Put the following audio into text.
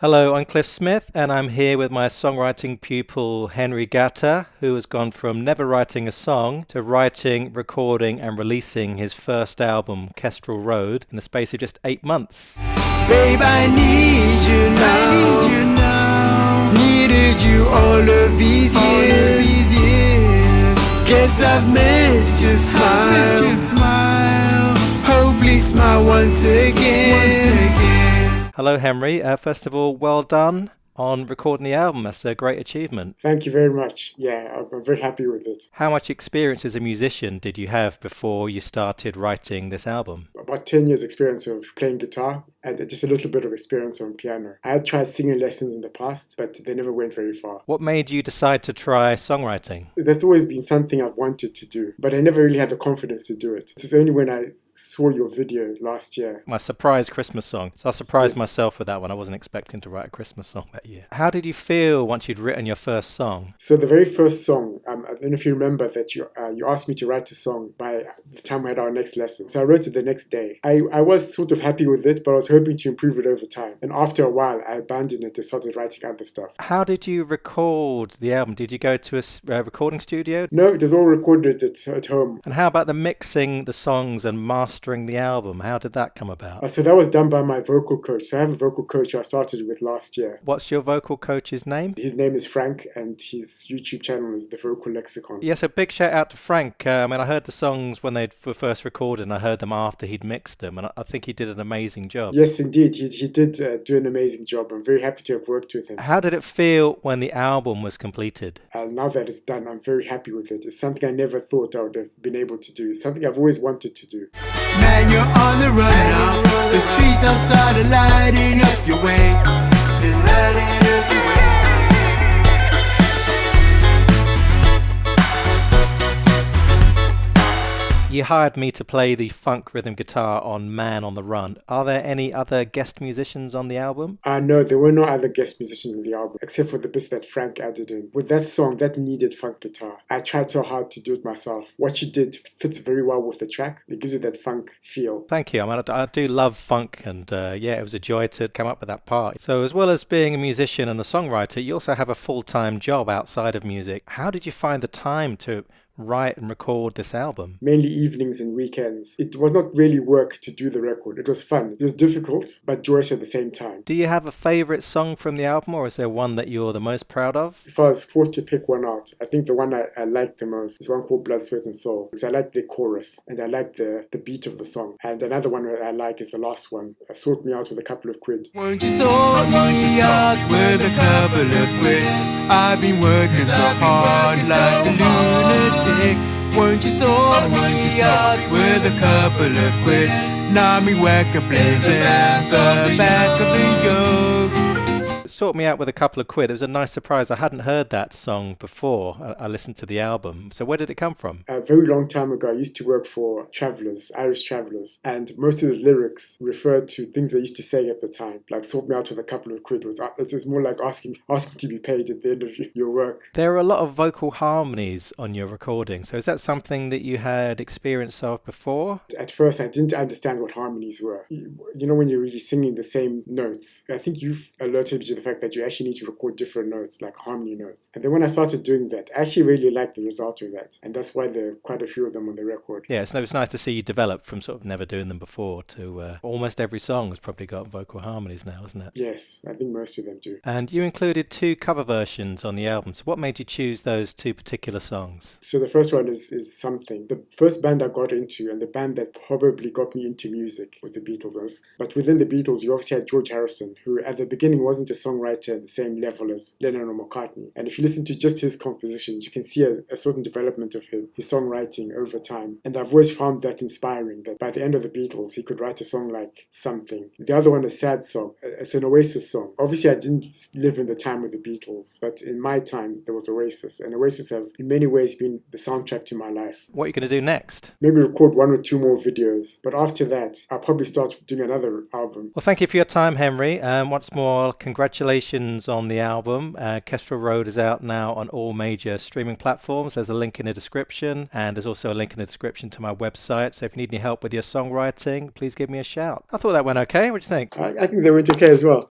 Hello, I'm Cliff Smith, and I'm here with my songwriting pupil Henry Gatta, who has gone from never writing a song to writing, recording, and releasing his first album, Kestrel Road, in the space of just 8 months. Babe, I need you now. I need you now. Needed you all of these years. Guess I've missed your smile. Oh, please smile once again. Hello, Henry. First of all, well done on recording the album. That's a great achievement. Thank you very much. Yeah, I'm very happy with it. How much experience as a musician did you have before you started writing this album? About 10 years experience of playing guitar and just a little bit of experience on piano. I had tried singing lessons in the past, but they never went very far. What made you decide to try songwriting? That's always been something I've wanted to do, but I never really had the confidence to do it. It's only when I saw your video last year. My surprise Christmas song. So I surprised myself with that one. I wasn't expecting to write a Christmas song that year. How did you feel once you'd written your first song? So the very first song, I don't know if you remember that you asked me to write a song by the time we had our next lesson. So I wrote it the next day. I was sort of happy with it, but I was hoping to improve it over time. And after a while, I abandoned it and started writing other stuff. How did you record the album? Did you go to a recording studio? No, it was all recorded at home. And how about the mixing the songs and mastering the album? How did that come about? So that was done by my vocal coach. So I have a vocal coach I started with last year. What's your vocal coach's name? His name is Frank, and his YouTube channel is The Vocal Lexicon. Yes, a big shout out to Frank. I heard the songs when they were first recorded, and I heard them after he'd mixed them, and I think he did an amazing job. Yes, indeed. He did do an amazing job. I'm very happy to have worked with him. How did it feel when the album was completed? Now that it's done, I'm very happy with it. It's something I never thought I would have been able to do. It's something I've always wanted to do. Man, you're on the run now. The streets outside are lighting up your way. They're lighting up your way. You hired me to play the funk rhythm guitar on Man on the Run. Are there any other guest musicians on the album? No, there were no other guest musicians on the album, except for the bits that Frank added in. With that song, that needed funk guitar. I tried so hard to do it myself. What you did fits very well with the track. It gives you that funk feel. Thank you. I do love funk, and it was a joy to come up with that part. So as well as being a musician and a songwriter, you also have a full-time job outside of music. How did you find the time to write and record this album? Mainly evenings and weekends. It was not really work to do the record. It was fun. It was difficult, but joyous at the same time. Do you have a favorite song from the album, or is there one that you're the most proud of? If I was forced to pick one out, I think the one I like the most is one called Blood, Sweat and Soul. Because I like the chorus and I like the beat of the song. And another one I like is the last one, Sort Me Out with a Couple of Quid. Won't you sort me out with a couple of quid? I've been working so hard like a lunatic. Won't you sort me out with a couple of quid? Now me whack a blaze in the back of the yoke. Sort Me Out with a Couple of Quid. It was a nice surprise. I hadn't heard that song before I listened to the album. So where did it come from? A very long time ago, I used to work for Travelers, Irish Travelers, and most of the lyrics referred to things they used to say at the time, like "Sort me out with a couple of quid." It was more like asking to be paid at the end of your work. There are a lot of vocal harmonies on your recording. So is that something that you had experience of before? At first, I didn't understand what harmonies were. You know, when you're really singing the same notes, I think you've alerted me to the fact that you actually need to record different notes, like harmony notes. And then when I started doing that, I actually really liked the result of that. And that's why there are quite a few of them on the record. Yeah, so it's nice to see you develop from sort of never doing them before to almost every song has probably got vocal harmonies now, isn't it? Yes, I think most of them do. And you included 2 cover versions on the album. So what made you choose those 2 particular songs? So the first one is Something. The first band I got into, and the band that probably got me into music, was the Beatles. But within the Beatles, you obviously had George Harrison, who at the beginning wasn't a songwriter at the same level as Lennon or McCartney. And if you listen to just his compositions, you can see a certain development of his songwriting over time. And I've always found that inspiring, that by the end of the Beatles, he could write a song like Something. The other one, a sad song. It's an Oasis song. Obviously, I didn't live in the time with the Beatles, but in my time, there was Oasis. And Oasis have, in many ways, been the soundtrack to my life. What are you going to do next? Maybe record 1 or 2 more videos. But after that, I'll probably start doing another album. Well, thank you for your time, Henry. Once more, congratulations on the album. Kestrel Road is out now on all major streaming platforms. There's a link in the description, and there's also a link in the description to my website. So if you need any help with your songwriting, please give me a shout. I thought that went okay. What do you think? I think they went okay as well.